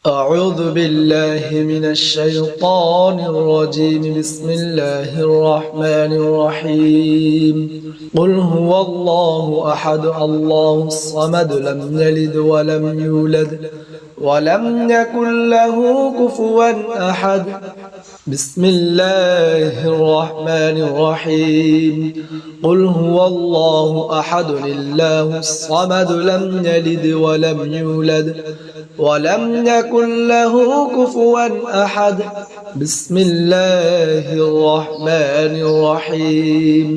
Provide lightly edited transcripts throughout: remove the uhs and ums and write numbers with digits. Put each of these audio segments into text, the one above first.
أعوذ بالله من الشيطان الرجيم. بسم الله الرحمن الرحيم. قل هو الله أحد الله الصمد لم يلد ولم يولد ولم يكن له كفوا أحد. بسم الله الرحمن الرحيم. قل هو الله أحد الله الصمد لم يلد ولم يولد ولم يكن له كفوا أحد. بسم الله الرحمن الرحيم.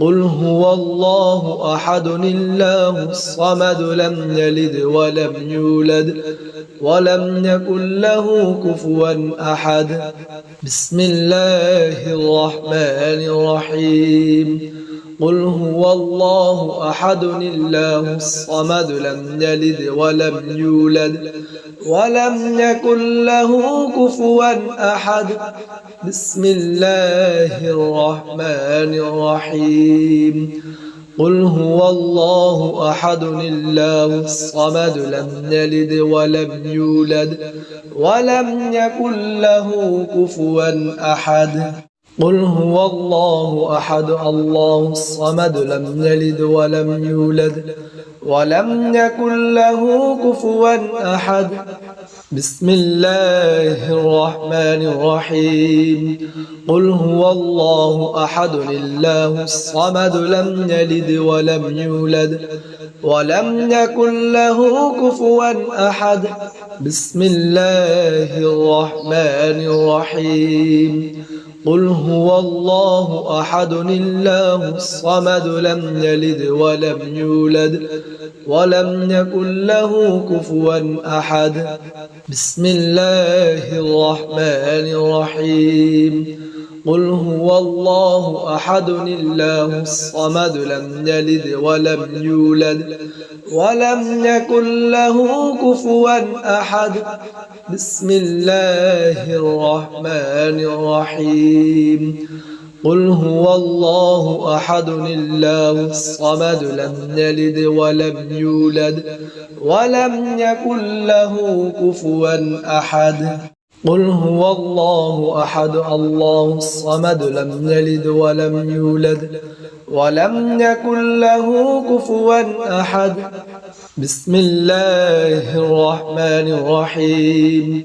قل هو الله أحد الله الصمد لم يلد ولم يولد ولم يكن له كفوا أحد. بسم الله الرحمن الرحيم. قل هو الله أحد الله الصمد لم يلد ولم يولد ولم يكن له كفوا أحد. بسم الله الرحمن الرحيم. قل هو الله أحد الله الصمد لم يلد ولم يولد ولم يكن له كفوا أحد. قل هو الله أحد الله الصمد لم يلد ولم يولد ولم يكن له كفوا أحد. بسم الله الرحمن الرحيم. قل هو الله أحد الله الصمد لم يلد ولم يولد ولم يكن له كفوا أحد. بسم الله الرحمن الرحيم. قل هو الله أحد الله الصمد لم يلد ولم يولد ولم يكن له كفوا أحد. بسم الله الرحمن الرحيم. قل هو الله أحد الله الصمد لم يلد ولم يولد ولم يكن له كفوا أحد. بسم الله الرحمن الرحيم. قل هو الله أحد الله الصمد لم يلد ولم يولد ولم يكن له كفوا أحد. قل هو الله أحد الله الصمد لم يلد ولم يولد ولم يكن له كفوا أحد. بسم الله الرحمن الرحيم.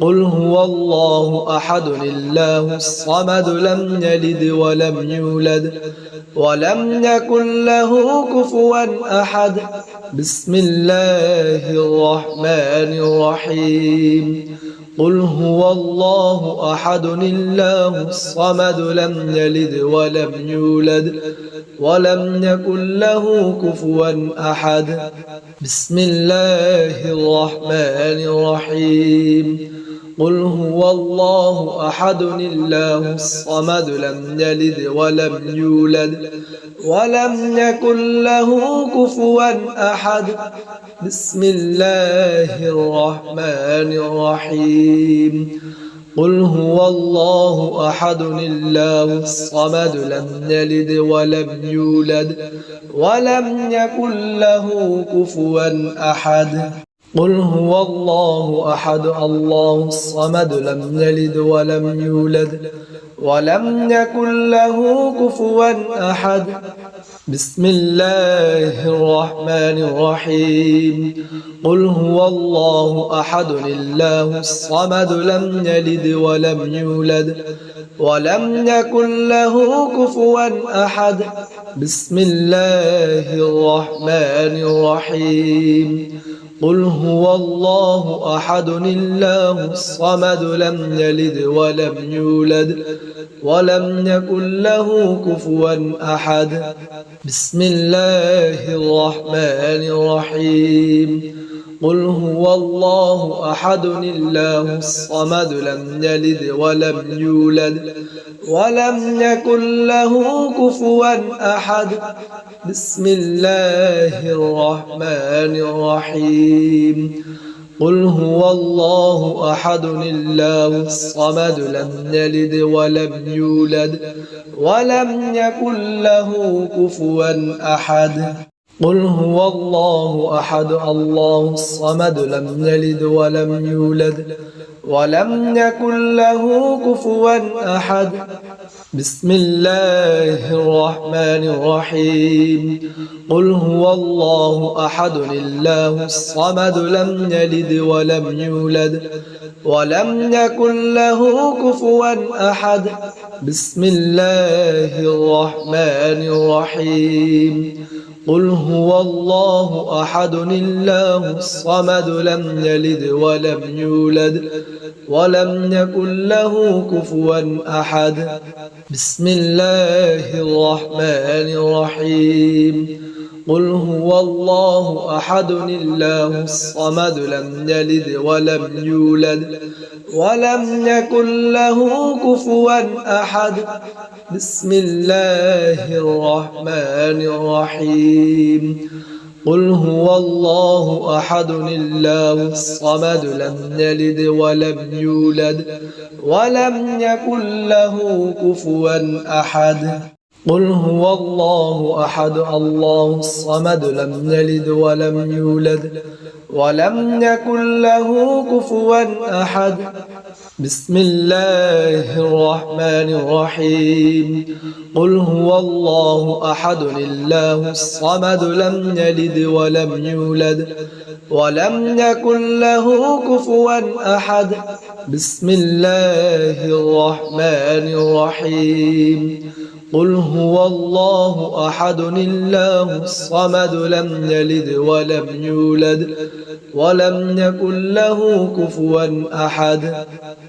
قل هو الله أحد الله الصمد لم يلد ولم يولد ولم يكن له كفوا أحد. بسم الله الرحمن الرحيم. قل هو الله أحد الله الصمد لم يلد ولم يولد ولم يكن له كفوا أحد. بسم الله الرحمن الرحيم. قل هو الله أحد الله الصمد لم يلد ولم يولد ولم يكن له كفوا أحد. بسم الله الرحمن الرحيم. قل هو الله أحد الله الصمد لم يلد ولم يولد ولم يكن له كفوا أحد. قل هو الله أحد الله الصمد لم يلد ولم يولد ولم يكن له كفوا أحد. بسم الله الرحمن الرحيم. قل هو الله أحد الله الصمد لم يلد ولم يولد ولم يكن له كفوا أحد. بسم الله الرحمن الرحيم. قل هو الله أحد الله الصمد لم يلد ولم يولد ولم يكن له كفوا أحد. بسم الله الرحمن الرحيم. قل هو الله أحد الله الصمد لم يلد ولم يولد ولم يكن له كفوا أحد. بسم الله الرحمن الرحيم. قل هو الله أحد الله الصمد لم يلد ولم يولد ولم يكن له كفوا أحد. قل هو الله أحد الله الصمد لم يلد ولم يولد ولم يكن له كفوا أحد بسم الله الرحمن الرحيم قل هو الله أحد الله الصمد لم يلد ولم يولد ولم يكن له كفوا أحد بسم الله الرحمن الرحيم قل هو الله أحد الله الصمد لم يلد ولم يولد ولم يكن له كفوا أحد بسم الله الرحمن الرحيم قل هو الله أحد الله الصمد لم يلد ولم يولد ولم يكن له كفوا أحد بسم الله الرحمن الرحيم قل هو الله أحد الله الصمد لم يلد ولم يولد ولم يكن له كفوا أحد قل هو الله أحد الله الصمد لم يلد ولم يولد ولم يكن له كفوا أحد بسم الله الرحمن الرحيم قل هو الله أحد الله الصمد لم يلد ولم يولد ولم يكن له كفوا أحد بسم الله الرحمن الرحيم قل هو الله أحد الله الصمد لم يلد ولم يولد ولم يكن له كفوا أحد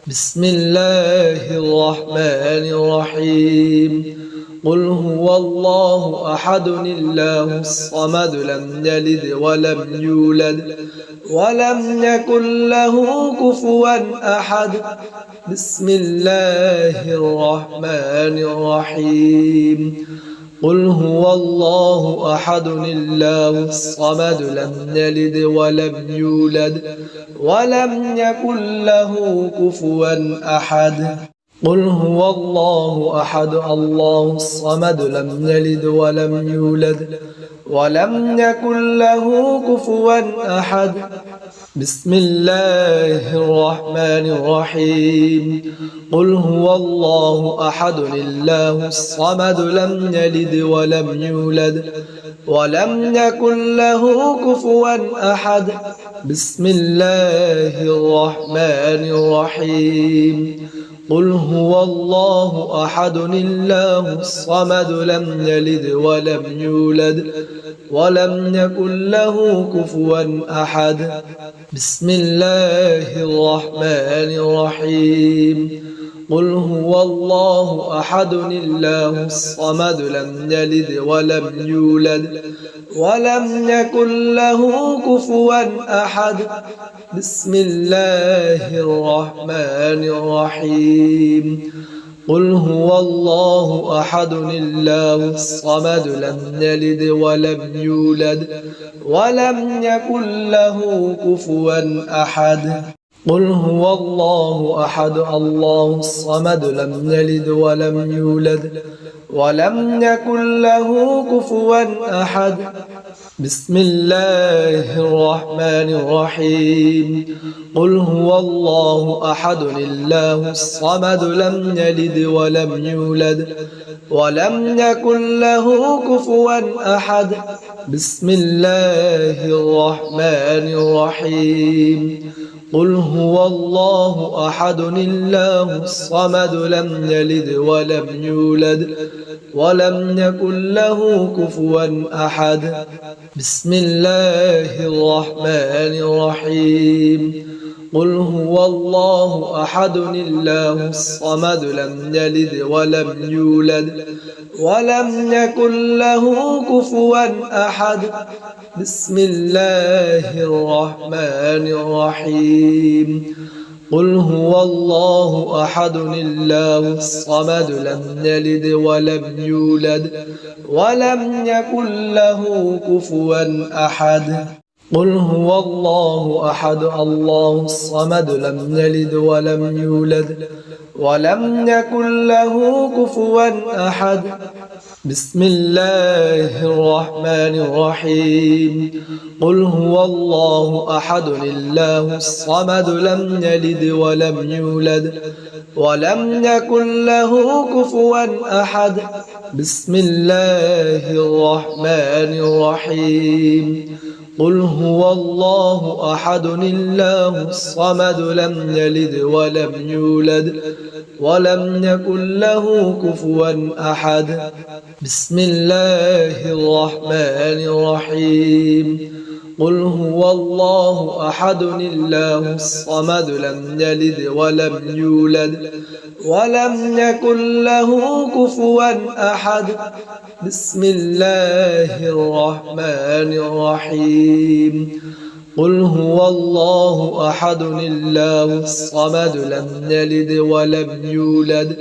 بسم الله الرحمن الرحيم قل هو الله أحد الله الصمد لم يلد ولم يولد ولم يكن له كفوا أحد بسم الله الرحمن الرحيم قل هو الله أحد الله الصمد لم يلد ولم يولد ولم يكن له كفوا أحد قل هو الله أحد الله الصمد لم يلد ولم يولد ولم يكن له كفوا أحد بسم الله الرحمن الرحيم قل هو الله أحد الله الصمد لم يلد ولم يولد ولم يكن له كفوا أحد بسم الله الرحمن الرحيم قل هو الله أحد الله الصمد لم يلد ولم يولد ولم يكن له كفوا أحد بسم الله الرحمن الرحيم قل هو الله أحد الله الصمد لم يلد ولم يولد ولم يكن له كفوا أحد بسم الله الرحمن الرحيم قل هو الله أحد الله الصمد لم يلد ولم يولد ولم يكن له كفوا أحد قل هو الله أحد الله الصمد لم يلد ولم يولد ولم يكن له كفوا أحد بسم الله الرحمن الرحيم قل هو الله أحد الله الصمد لم يلد ولم يولد ولم يكن له كفوا أحد بسم الله الرحمن الرحيم قل هو الله أحد الله الصمد لم يلد ولم يولد ولم يكن له كفوا أحد بسم الله الرحمن الرحيم قل هو الله أحد الله الصمد لم يلد ولم يولد ولم يكن له كفوا أحد بسم الله الرحمن الرحيم قل هو الله أحد الله الصمد لم يلد ولم يولد ولم يكن له كفوا أحد قل هو الله أحد الله الصمد لم يلد ولم يولد ولم يكن له كفوا أحد بسم الله الرحمن الرحيم قل هو الله أحد الله الصمد لم يلد ولم يولد ولم يكن له كفوا أحد بسم الله الرحمن الرحيم قل هو الله أحد الله الصمد لم يلد ولم يولد ولم يكن له كفوا أحد بسم الله الرحمن الرحيم قل هو الله أحد الله الصمد لم يلد ولم يولد ولم يكن له كفوا أحد بسم الله الرحمن الرحيم قل هو الله أحد الله الصمد لم يلد ولم يولد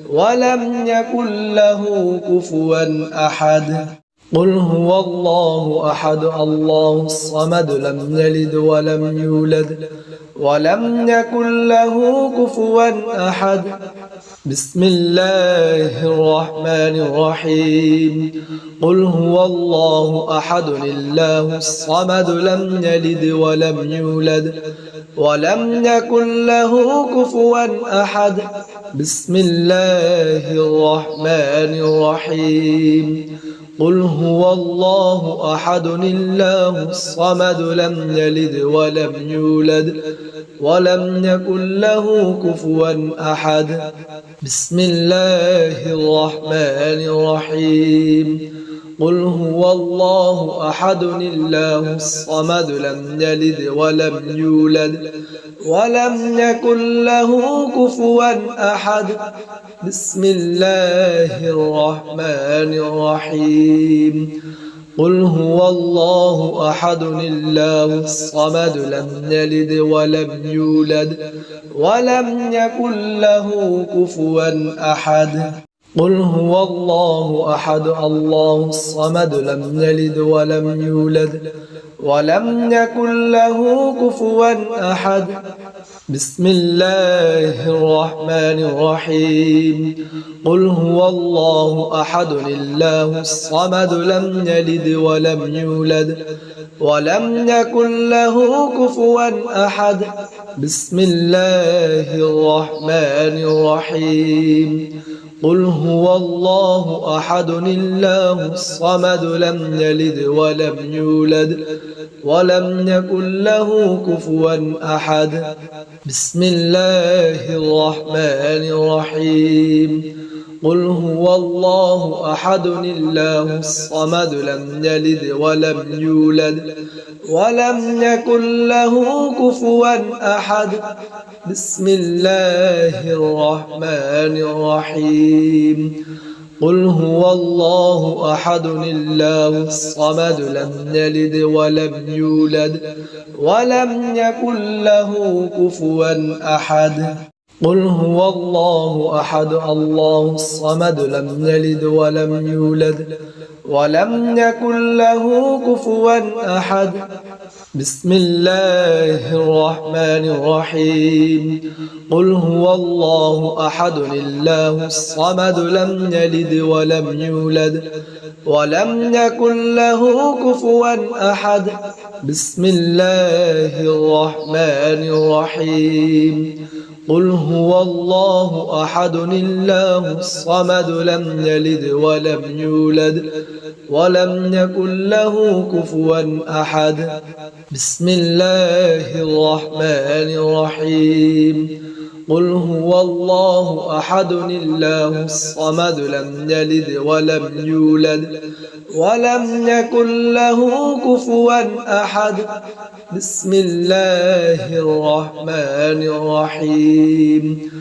ولم يكن له كفوا أحد قل هو الله أحد الله الصمد لم يلد ولم يولد ولم يكن له كفوا أحد بسم الله الرحمن الرحيم قل هو الله أحد الله الصمد لم يلد ولم يولد ولم يكن له كفوا أحد بسم الله الرحمن الرحيم قل هو الله أحد الله الصمد لم يلد ولم يولد ولم يكن له كفوا أحد بسم الله الرحمن الرحيم قل هو الله أحد الله الصمد لم يلد ولم يولد ولم يكن له كفوا أحد بسم الله الرحمن الرحيم قل هو الله أحد الله الصمد لم يلد ولم يولد ولم يكن له كفوا أحد قل هو الله أحد الله الصمد لم يلد ولم يولد ولم يكن له كفوا أحد بسم الله الرحمن الرحيم قل هو الله أحد الله الصمد لم يلد ولم يولد ولم يكن له كفوا أحد بسم الله الرحمن الرحيم قل هو الله أحد الله الصمد لم يلد ولم يولد ولم يكن له كفوا أحد بسم الله الرحمن الرحيم قل هو الله أحد الله الصمد لم يلد ولم يولد ولم يكن له كفوا أحد بسم الله الرحمن الرحيم قل هو الله أحد الله الصمد لم يلد ولم يولد ولم يكن له كفوا أحد قل هو الله أحد الله الصمد لم يلد ولم يولد ولم يكن له كفوا أحد بسم الله الرحمن الرحيم قل هو الله أحد الله الصمد لم يلد ولم يولد ولم يكن له كفوا أحد بسم الله الرحمن الرحيم قل هو الله أحد الله الصمد لم يلد ولم يولد ولم يكن له كفوا أحد بسم الله الرحمن الرحيم قل هو الله أحد الله الصمد لم يلد ولم يولد ولم يكن له كفوا أحد بسم الله الرحمن الرحيم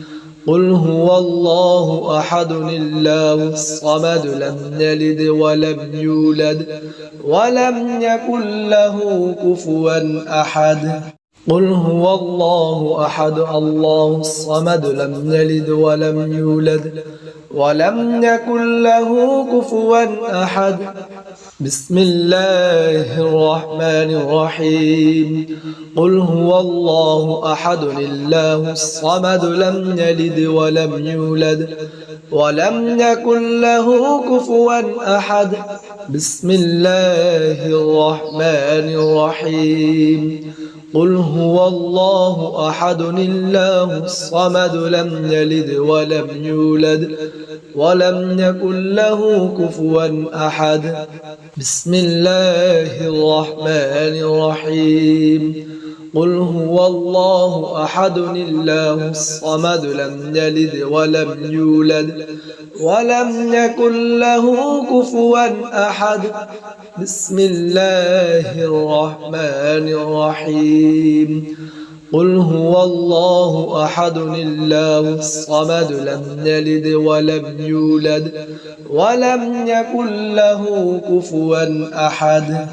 قل هو الله أحد الله الصمد لم يلد ولم يولد ولم يكن له كفوا أحد قل هو الله أحد الله الصمد لم يلد ولم يولد ولم يكن له كفوا أحد بسم الله الرحمن الرحيم قل هو الله أحد الله الصمد لم يلد ولم يولد ولم يكن له كفوا أحد بسم الله الرحمن الرحيم قل هو الله أحد الله الصمد لم يلد ولم يولد ولم يكن له كفوا أحد بسم الله الرحمن الرحيم قل هو الله أحد الله الصمد لم يلد ولم يولد ولم يكن له كفوا أحد بسم الله الرحمن الرحيم قل هو الله أحد الله الصمد لم يلد ولم يولد ولم يكن له كفوا أحد